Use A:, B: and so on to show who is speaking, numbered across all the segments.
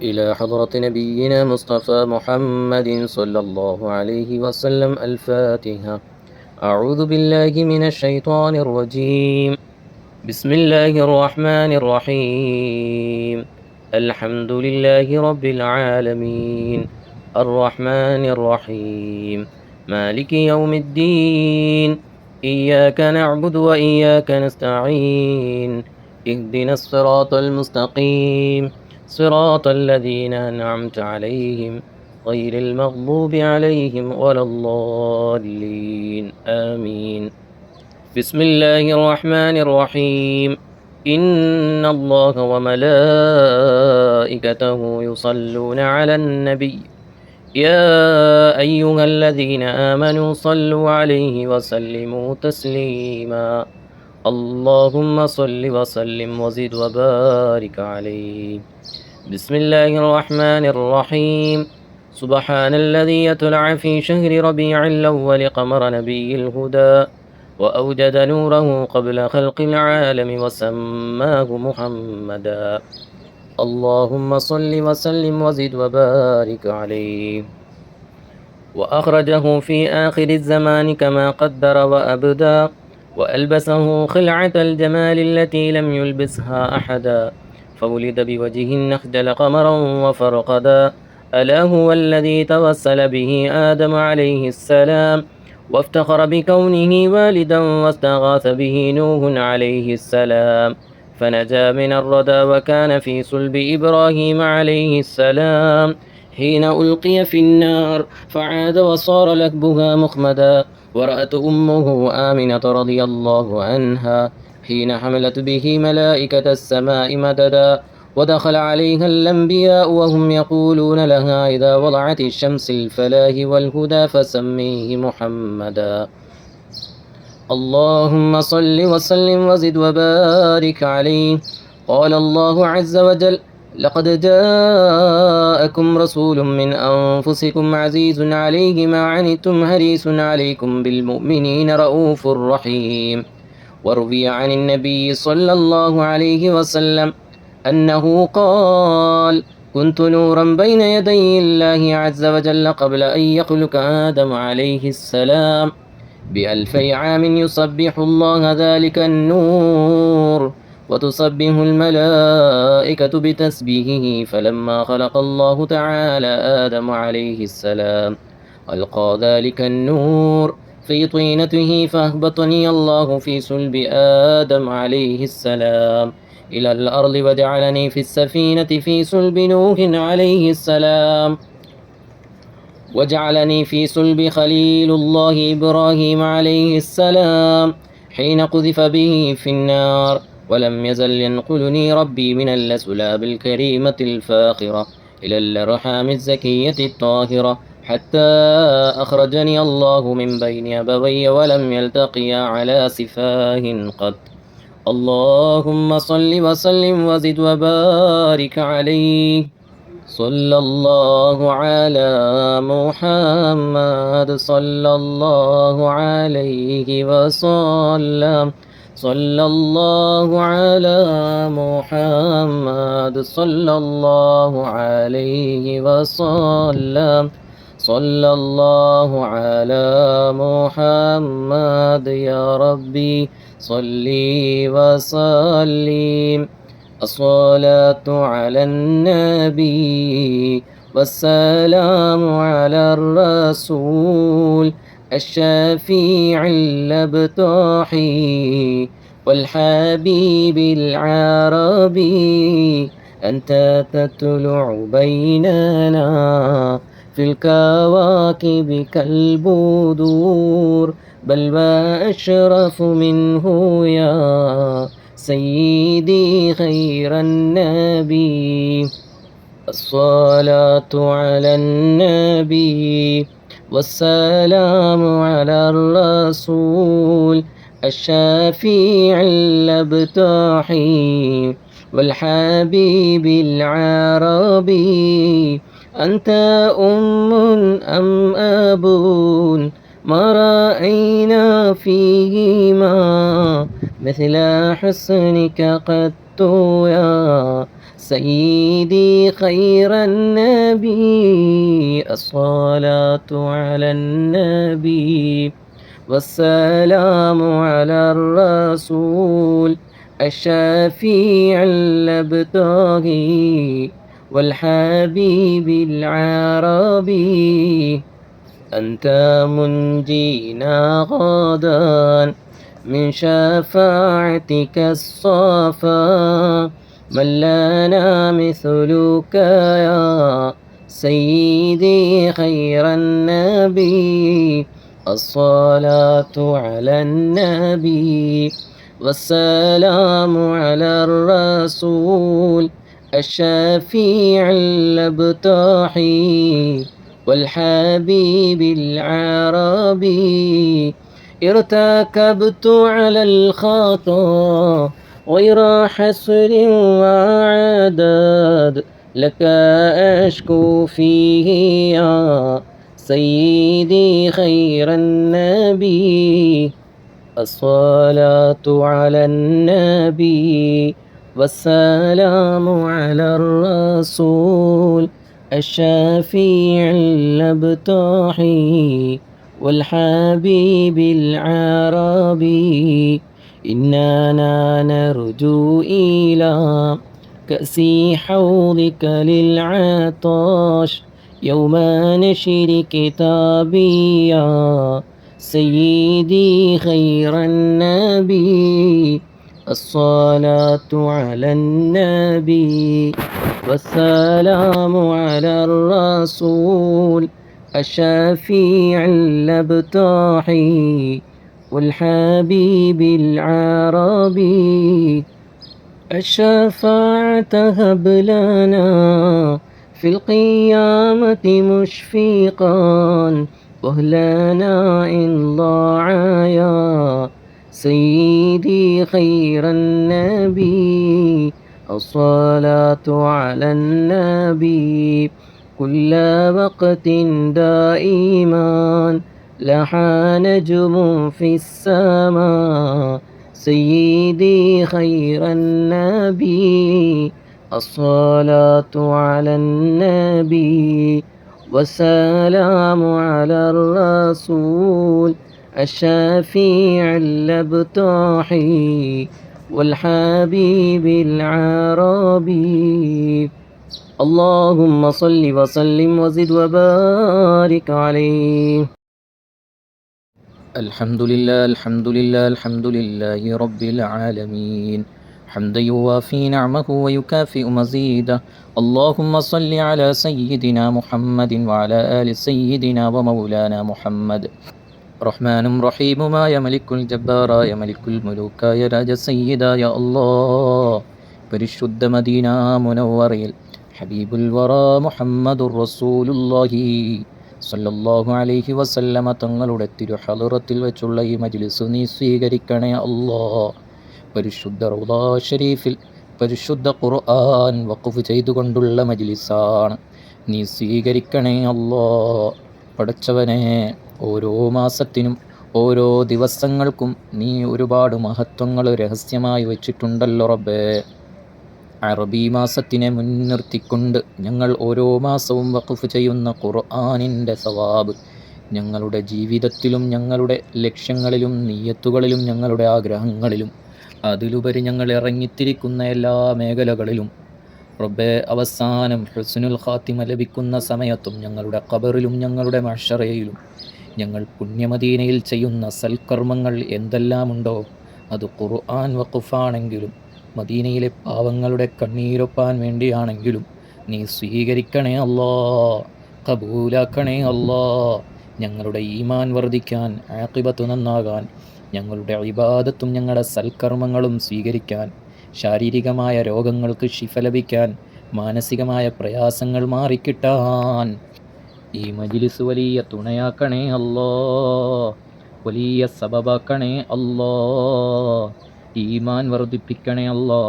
A: إلى حضرة نبينا مصطفى محمد صلى الله عليه وسلم الفاتحة. أعوذ بالله من الشيطان الرجيم. بسم الله الرحمن الرحيم. الحمد لله رب العالمين، الرحمن الرحيم، مالك يوم الدين. إياك نعبد وإياك نستعين. اهدنا الصراط المستقيم، صراط الذين أنعمت عليهم غير المغضوب عليهم ولا الضالين، آمين. بسم الله الرحمن الرحيم. إن الله وملائكته يصلون على النبي، يا أيها الذين آمنوا صلوا عليه وسلموا تسليما. اللهم صل وسلم وزد وبارك عليه. بسم الله الرحمن الرحيم. سبحان الذي يطلع في شهر ربيع الأول قمر نبي الهدى، وأوجد نوره قبل خلق العالم وسماه محمدا. اللهم صل وسلم وزد وبارك عليه. وأخرجه في آخر الزمان كما قدر وأبدى، وألبسه خلعة الجمال التي لم يلبسها أحدا، فولد بوجه النخجل قمرا وفرقدا. ألا هو الذي توسل به آدم عليه السلام، وافتخر بكونه والدا، واستغاث به نوح عليه السلام، فنجا من الردى، وكان في صلب إبراهيم عليه السلام حين ألقي في النار، فعاد وصار لكبها مخمدا. ورأت أمه آمنة رضي الله عنها حين حملت به ملائكة السماء مددا، ودخل عليها الأنبياء وهم يقولون لها إذا وضعت الشمس الفلاح والهدى فسميه محمدا. اللهم صل وسلم وزد وبارك عليه. قال الله عز وجل: لقد جاءكم رسول من أنفسكم عزيز عليه ما عنتم حريص عليكم بالمؤمنين رؤوف رحيم. وروي عن النبي صلى الله عليه وسلم أنه قال: كنت نورا بين يدي الله عز وجل قبل أن يخلق آدم عليه السلام ب2000 عام، يسبح الله ذلك النور، وتسبح الملائكة بتسبيحه. فلما خلق الله تعالى آدم عليه السلام ألقى ذلك النور في طينته، فأهبطني الله في صلب آدم عليه السلام إلى الأرض، وجعلني في السفينة في صلب نوح عليه السلام، وجعلني في صلب خليل الله إبراهيم عليه السلام حين قذف به في النار. ولم يزل ينقلني ربي من الأسلاب الكريمة الفاخرة إلى الأرحام الزكية الطاهرة، حتى أخرجني الله من بين أبوي ولم يلتقيا على سفاه قط. اللهم صل وسلم وزد وبارك عليه. صلى الله على محمد، صلى الله عليه وسلم، صلى الله على محمد، صلى الله عليه وسلم، صلى الله على محمد. يا ربي صل وسلم. الصلاة على النبي والسلام على الرسول الشفيع الأبطحي والحبيب العربي. أنت تطلع بيننا في الكواكب كالبدور، بل وأشرف منه يا سيدي خير النبي. الصلاة على النبي والسلام على الرسول الشفيع الأبطحي والحبيب العربي. أنت أم أم أب؟ ما رأينا فيهما مثل حسنك قط يا سيدي خير النبي الصلاة على النبي والسلام على الرسول الشفيع الأبتغي والحبيب العربي أنت منجينا غدا من شفاعتك الصفا من لنا مثلك يا سيدي خير النبي الصلاة على النبي والسلام على الرسول الشفيع الأبتحي والحبيب العربي ارتكبت على الخطا غير حسر وعداد لك أشكو فيه يا سيدي خير النبي الصلاة على النبي والسلام على الرسول الشفيع الأبتحي والحبيب العربي إننا نرجو إلى كأس حوضك للعطاش يوم نشر كتابي يا سيدي خير النبي الصلاة على النبي والسلام على الرسول الشفيع الأبتحي والحبيب العربي الشفاعة هب لنا في القيامة مشفقا وهلنا إن ضاع يا سيدي خير النبي الصلاة على النبي كل وقت دائما لحى نجم في السماء سيدي خير النبي الصلاة على النبي والسلام على الرسول الشفيع الأبتحي والحبيب العربي اللهم صل وسلم وزد وبارك عليه الحمد لله الحمد لله الحمد لله رب العالمين حمدا يوافي نعمه ويكافئ مزيده اللهم صل على سيدنا محمد وعلى آل سيدنا ومولانا محمد റഹ്മാനും റഹീമുമായ മലിക്കുൽ ജബ്ബാറായ മലിക്കുൽ മുലൂക്കായ രാജസയ്യിദായ അല്ലാഹ് പരിശുദ്ധ മദീന മുനവ്വറയിൽ ഹബീബുൽ വറ മുഹമ്മദുർ റസൂലുള്ളാഹി സ്വല്ലല്ലാഹു അലൈഹി വസല്ലമ തങ്ങളുടെ തിരുഹളറത്തിൽ വെച്ചുള്ള ഈ മജ്ലിസ് നീ സ്വീകരിക്കണേ അല്ലാഹ്. പരിശുദ്ധ റൗളാ ഷരീഫിൽ പരിശുദ്ധ ഖുർആൻ വഖഫ് ചെയ്തുകൊണ്ടുള്ള മജ്ലിസാണ്. നീ സ്വീകരിക്കണേ അല്ലാഹ്. പടച്ചവനെ, ഓരോ മാസത്തിനും ഓരോ ദിവസങ്ങൾക്കും നീ ഒരുപാട് മഹത്വങ്ങൾ രഹസ്യമായി വച്ചിട്ടുണ്ടല്ലോ റബ്ബേ. അറബി മാസത്തിനെ മുൻനിർത്തിക്കൊണ്ട് ഞങ്ങൾ ഓരോ മാസവും വഖഫ് ചെയ്യുന്ന ഖുർആനിൻ്റെ സവാബ് ഞങ്ങളുടെ ജീവിതത്തിലും ഞങ്ങളുടെ ലക്ഷ്യങ്ങളിലും നിയ്യത്തുകളിലും ഞങ്ങളുടെ ആഗ്രഹങ്ങളിലും അതിലുപരി ഞങ്ങൾ ഇറങ്ങിത്തിരിക്കുന്ന എല്ലാ മേഖലകളിലും റബ്ബേ, അവസാനം ഹുസ്നുൽ ഖാത്തിമ ലഭിക്കുന്ന സമയത്തും ഞങ്ങളുടെ ഖബറിലും ഞങ്ങളുടെ മഹ്ശറയിലും ഞങ്ങൾ പുണ്യമദീനയിൽ ചെയ്യുന്ന സൽക്കർമ്മങ്ങൾ എന്തെല്ലാമുണ്ടോ അത് ഖുർആൻ വഖഫാണെങ്കിലും മദീനയിലെ പാവങ്ങളുടെ കണ്ണീരൊപ്പാൻ വേണ്ടിയാണെങ്കിലും നീ സ്വീകരിക്കണേ അല്ലാ, കബൂലാക്കണേ അല്ലാ. ഞങ്ങളുടെ ഈമാൻ വർദ്ധിക്കാൻ, ആഖിബത്ത് നന്നാകാൻ, ഞങ്ങളുടെ ഇബാദത്തും ഞങ്ങളുടെ സൽക്കർമ്മങ്ങളും സ്വീകരിക്കാൻ, ശാരീരികമായ രോഗങ്ങൾക്ക് ശിഫ ലഭിക്കാൻ, മാനസികമായ പ്രയാസങ്ങൾ മാറിക്കിട്ടാൻ ഈ മജ്ലിസ് വലിയ തുണയാക്കണേ അല്ലാ, വലിയ സബബാക്കണേ അല്ലാ. ഈമാൻ വർദ്ധിപ്പിക്കണേ അല്ലാ.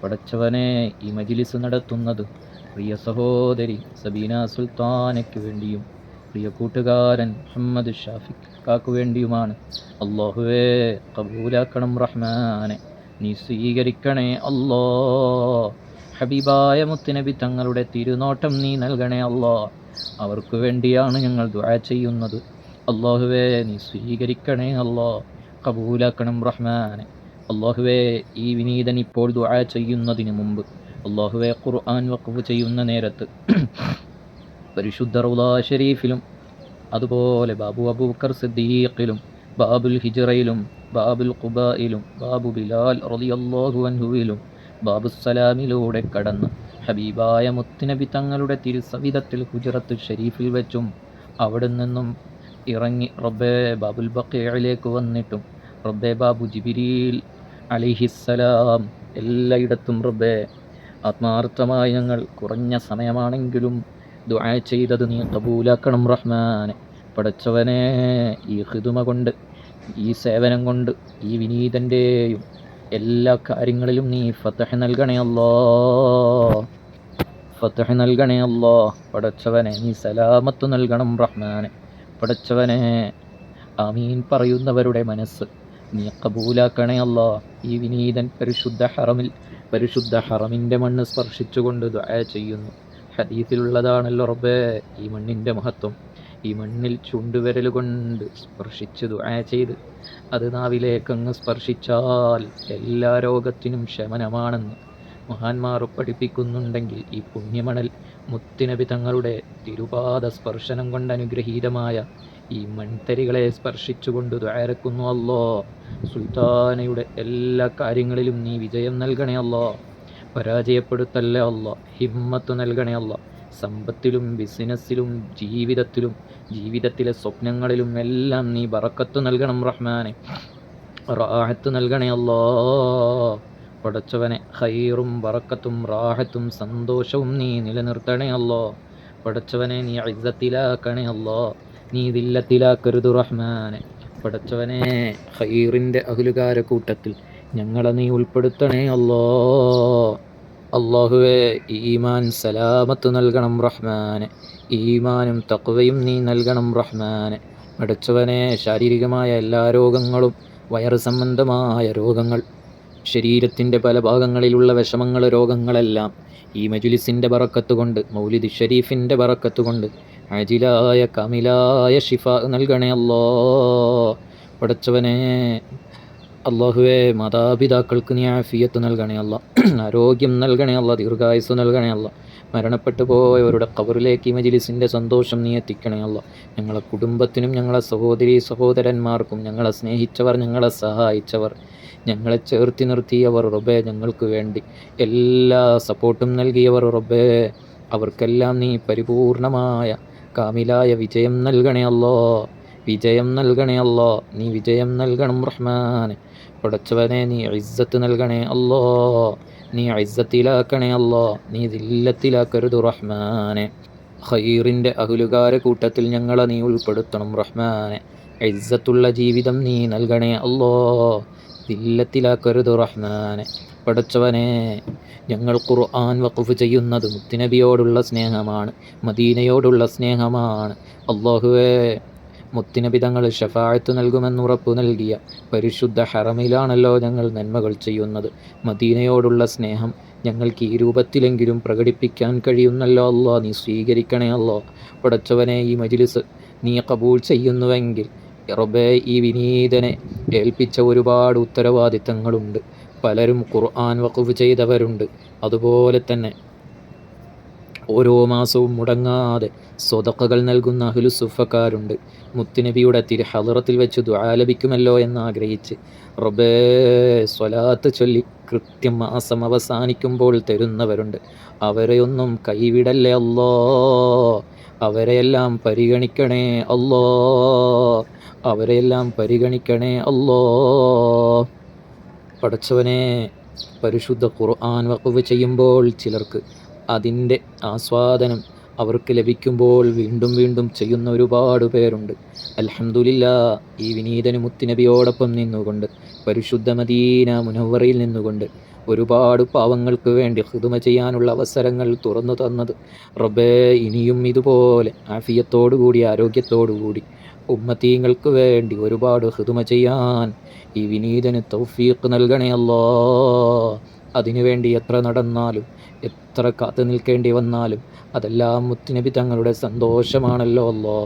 A: പടച്ചവനെ, ഈ മജ്ലിസ് നടത്തുന്നത് പ്രിയ സഹോദരി സബീന സുൽത്താനയ്ക്ക് വേണ്ടിയും പ്രിയ കൂട്ടുകാരൻ മുഹമ്മദ് ഷാഫിഖ് കാക്കു വേണ്ടിയുമാണ്. അല്ലാഹുവേ, കബൂലാക്കണം റഹ്മാനെ, നീ സ്വീകരിക്കണേ അല്ലാ.
B: ഹബീബായ മുത്തുനബി തങ്ങളുടെ തിരുനോട്ടം നീ നൽകണേ അല്ലാ. അവർക്ക് വേണ്ടിയാണ് ഞങ്ങൾ ദുആ ചെയ്യുന്നത്. അല്ലാഹുവേ നീ സ്വീകരിക്കണേ അല്ലാ, കബൂലാക്കണം റഹ്മാനെ. അല്ലാഹുവേ ഈ വിനീതൻ ഇപ്പോൾ ദുആ ചെയ്യുന്നതിന് മുമ്പ് അല്ലാഹുവേ ഖുർആൻ വഖഫ് ചെയ്യുന്ന നേരത്ത് പരിശുദ്ധ റൗളാ ഷരീഫിലും അതുപോലെ ബാബു അബൂബക്കർ സിദ്ദീഖിലും ബാബുൽ ഹിജ്റയിലും ബാബുൽ ഖുബായിലും ബാബു ബിലാൽ റളിയല്ലാഹു അൻഹുവിലും ബാബുസ്സലാമിലൂടെ കടന്ന് ഹബീബായ മുത്തുനബി തങ്ങളുടെ തിരുസവിധത്തിൽ ഹുജറത്ത് ഷരീഫിൽ വെച്ചും അവിടെ നിന്നും ഇറങ്ങി റബ്ബേ ബാബുൽ ബഖീഇലേക്ക് വന്നിട്ടും റബ്ബേ ബാബു ജിബ്രീൽ അലൈഹിസ്സലാം എല്ലായിടത്തും റബ്ബേ ആത്മാർത്ഥമായി ഞങ്ങൾ കുറഞ്ഞ സമയമാണെങ്കിലും ദുആ ചെയ്തത് നീ കബൂലാക്കണം റഹ്മാനെ. പടച്ചവനെ ഈ ഖിദ്മ കൊണ്ട്, ഈ സേവനം കൊണ്ട്, ഈ വിനീതൻ്റെയും എല്ലാ കാര്യങ്ങളിലും നീ ഫതഹ് നൽകണേ അല്ലാ, ഫതഹ് നൽകണേ അല്ലാ. പടച്ചവനെ നീ സലാമത്ത് നൽകണം റഹ്മാനെ. പടച്ചവനെ ആമീൻ പറയുന്നവരുടെ മനസ്സ് നീ കബൂലാക്കണേ അല്ലാ. ഈ വിനീതൻ പരിശുദ്ധ ഹറമിൻ്റെ മണ്ണ് സ്പർശിച്ചുകൊണ്ട് ദുആ ചെയ്യുന്നു. ഹദീസിലുള്ളതാണല്ലോ റബ്ബേ ഈ മണ്ണിൻ്റെ മഹത്വം. ഈ മണ്ണിൽ ചുണ്ടുവിരൽ കൊണ്ട് സ്പർശിച്ച് ദുആ ചെയ്ത് അത് നാവിലേക്കങ്ങ് സ്പർശിച്ചാൽ എല്ലാ രോഗത്തിനും ശമനമാണെന്ന് മഹാന്മാർ പഠിപ്പിക്കുന്നുണ്ടെങ്കിൽ ഈ പുണ്യമണൽ മുത്തുനബി തങ്ങളുടെ തിരുപാദ സ്പർശനം കൊണ്ട് അനുഗ്രഹീതമായ ഈ മൺതരികളെ സ്പർശിച്ചുകൊണ്ട് ദുആരക്കുന്നു അല്ലാ. സുൽത്താനയുടെ എല്ലാ കാര്യങ്ങളിലും നീ വിജയം നൽകണേ അല്ലാ, പരാജയപ്പെടുത്തല്ലേ അല്ലാ, ഹിമ്മത്ത് നൽകണേ അല്ലാ. സമ്പത്തിലും ബിസിനസ്സിലും ജീവിതത്തിലെ സ്വപ്നങ്ങളിലും എല്ലാം നീ ബറക്കത്ത് നൽകണം റഹ്മാനെ, റാഹത്ത് നൽകണേ അല്ലാ. പടച്ചവനെ ഖൈറും ബറക്കത്തും റാഹത്തും സന്തോഷവും നീ നിലനിർത്തണേ അല്ലാ. പടച്ചവനെ നീ ഇസ്സത്തിലാക്കണേ അല്ലാ, നീ ദില്ലത്തിലാക്കരുത് റഹ്മാനെ. പടച്ചവനെ ഖൈറിൻ്റെ അഹ്ലുകാര കൂട്ടത്തിൽ ഞങ്ങളെ നീ ഉൾപ്പെടുത്തണേ അല്ലാ. അല്ലാഹുവേ ഈമാൻ സലാമത്ത് നൽകണം റഹ്മാനെ, ഈമാനും തഖ്വയും നീ നൽകണം റഹ്മാനെ. പടച്ചവനെ ശാരീരികമായ എല്ലാ രോഗങ്ങളും, വയറ് സംബന്ധമായ രോഗങ്ങൾ, ശരീരത്തിൻ്റെ പല ഭാഗങ്ങളിലുള്ള വിഷമങ്ങൾ, രോഗങ്ങളെല്ലാം ഈ മജ്ലിസിൻ്റെ ബറക്കത്ത് കൊണ്ട്, മൗലിദ് ഷരീഫിൻ്റെ ബറക്കത്ത് കൊണ്ട് അജിലായ കാമിലായ ഷിഫാ നൽകണേ അല്ലാ. പടച്ചവനെ അല്ലാഹുവേ മാതാപിതാക്കൾക്ക് നീ ആഫിയത്ത് നൽകണേ അല്ലാ, ആരോഗ്യം നൽകണേ അല്ലാ, ദീർഘായുസ് നൽകണേ അല്ലാ. മരണപ്പെട്ടു പോയവരുടെ ഖബറിലേക്ക് ഈ മജ്ലിസിൻ്റെ സന്തോഷം നീ എത്തിക്കണേ അല്ലാ. ഞങ്ങളെ കുടുംബത്തിനും ഞങ്ങളെ സഹോദരീ സഹോദരന്മാർക്കും, ഞങ്ങളെ സ്നേഹിച്ചവർ, ഞങ്ങളെ സഹായിച്ചവർ, ഞങ്ങളെ ചേർത്തി നിർത്തിയവർ റബ്ബേ, ഞങ്ങൾക്ക് വേണ്ടി എല്ലാ സപ്പോർട്ടും നൽകിയവർ റബ്ബേ, അവർക്കെല്ലാം നീ പരിപൂർണമായ കാമിലായ വിജയം നൽകണേ അല്ലാ, വിജയം നൽകണേ അല്ലാ. നീ വിജയം നൽകണം റഹ്മാനെ. പടച്ചവനെ നീ ഇസ്സത്ത് നൽകണേ അല്ലാ, നീ ഇസ്സത്തിലാക്കണേ അല്ലാ, നീ ദില്ലത്തിലാക്കരുത് റഹ്മാനെ. ഖൈറിൻ്റെ അഹ്ലുകാര കൂട്ടത്തിൽ ഞങ്ങളെ നീ ഉൾപ്പെടുത്തണം റഹ്മാനെ. ഇസ്സത്തുള്ള ജീവിതം നീ നൽകണേ അല്ലാ, ദില്ലത്തിലാക്കരുത് റഹ്മാനെ. പടച്ചവനെ ഞങ്ങൾ ഖുർആൻ വഖഫ് ചെയ്യുന്നത് മുത്തുനബിയോടുള്ള സ്നേഹമാണ്, മദീനയോടുള്ള സ്നേഹമാണ്. അല്ലാഹുവേ മുത്തുനബി തങ്ങൾ ശഫാഅത്ത് നൽകുമെന്ന് ഉറപ്പു നൽകിയ പരിശുദ്ധ ഹറമിലാണല്ലോ ഞങ്ങൾ നന്മകൾ ചെയ്യുന്നത്. മദീനയോടുള്ള സ്നേഹം ഞങ്ങൾക്ക് ഈ രൂപത്തിലെങ്കിലും പ്രകടിപ്പിക്കാൻ കഴിയുന്നല്ലോ അല്ലാ, നീ സ്വീകരിക്കണേ അല്ലാ. പടച്ചവനെ ഈ മജ്ലിസ് നീ കബൂൽ ചെയ്യുന്നുവെങ്കിൽ റബ്ബേ, ഈ വിനീതനെ ഏൽപ്പിച്ച ഒരുപാട് ഉത്തരവാദിത്തങ്ങളുണ്ട്. പലരും ഖുർആൻ വഖഫ് ചെയ്തവരുണ്ട്, അതുപോലെ തന്നെ ഓരോ മാസവും മുടങ്ങാതെ സ്വതഖകൾ നൽകുന്ന അഹ്ലുസുഫക്കാരുണ്ട്. മുത്തുനബിയുടെ തിരുഹളറത്തിൽ വെച്ച് ദുആ ലഭിക്കുമല്ലോ എന്നാഗ്രഹിച്ച് റബ്ബേ സ്വലാത്ത് ചൊല്ലി കൃത്യം മാസം അവസാനിക്കുമ്പോൾ തരുന്നവരുണ്ട്. അവരെയൊന്നും കൈവിടല്ലേ അല്ലാ, അവരെയെല്ലാം പരിഗണിക്കണേ അല്ലാ, അവരെയെല്ലാം പരിഗണിക്കണേ അല്ലാ. പടച്ചവനെ പരിശുദ്ധ ഖുർആൻ വഖഫ് ചെയ്യുമ്പോൾ ചിലർക്ക് അതിൻ്റെ ആസ്വാദനം അവർക്ക് ലഭിക്കുമ്പോൾ വീണ്ടും വീണ്ടും ചെയ്യുന്ന ഒരുപാട് പേരുണ്ട്. അൽഹംദുലില്ലാഹ്, ഈ വിനീതന് മുത്തുനബിയോടൊപ്പം നിന്നുകൊണ്ട് പരിശുദ്ധ മദീന മുനവ്വറയിൽ നിന്നുകൊണ്ട് ഒരുപാട് പാവങ്ങൾക്ക് വേണ്ടി ഖിദ്മ ചെയ്യാനുള്ള അവസരങ്ങൾ തുറന്നു തന്നത് റബ്ബേ, ഇനിയും ഇതുപോലെ ആഫിയത്തോടുകൂടി ആരോഗ്യത്തോടുകൂടി ഉമ്മത്തീങ്ങൾക്ക് വേണ്ടി ഒരുപാട് ഖിദ്മ ചെയ്യാൻ ഈ വിനീതന് തൗഫീഖ് നൽകണേ അല്ലാ, അതിനുവേണ്ടി എത്ര നടന്നാലും എത്ര കാത്തു നിൽക്കേണ്ടി വന്നാലും അതെല്ലാം മുത്തുനബി തങ്ങളുടെ സന്തോഷമാണല്ലോ അല്ലോ.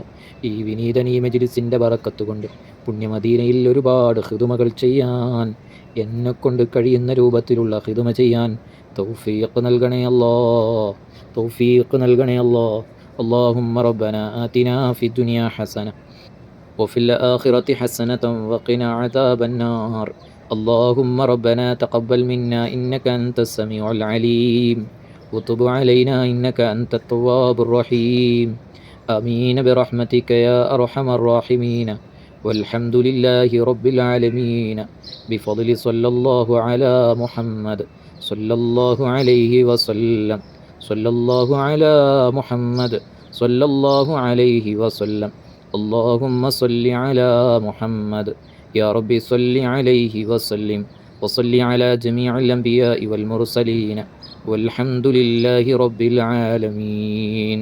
B: ഈ വിനീതനീ മജ്ലിസിൻ്റെ ബറക്കത്ത് കൊണ്ട് പുണ്യമദീനയിൽ ഒരുപാട് ഖിദ്മകൾ ചെയ്യാൻ, എന്നെക്കൊണ്ട് കഴിയുന്ന രൂപത്തിലുള്ള ഖിദ്മ ചെയ്യാൻ തൗഫീഖ് നൽകണേ അല്ലോ, തൗഫീഖ് നൽകണേ അല്ലോ. اللهم ربنا آتنا في الدنيا حسنة وفي الآخرة حسنة وقنا عذاب النار. اللهم ربنا تقبل منا إنك أنت السميع العليم وتب علينا إنك أنت التواب الرحيم. آمين برحمتك يا أرحم الراحمين. والحمد لله رب العالمين بفضل صلى الله على محمد صلى الله عليه وسلم. صلى الله على محمد صلى الله عليه وسلم. اللهم صل على محمد يا رب صل عليه وسلم وصل على جميع الأنبياء والمرسلين والحمد لله رب العالمين.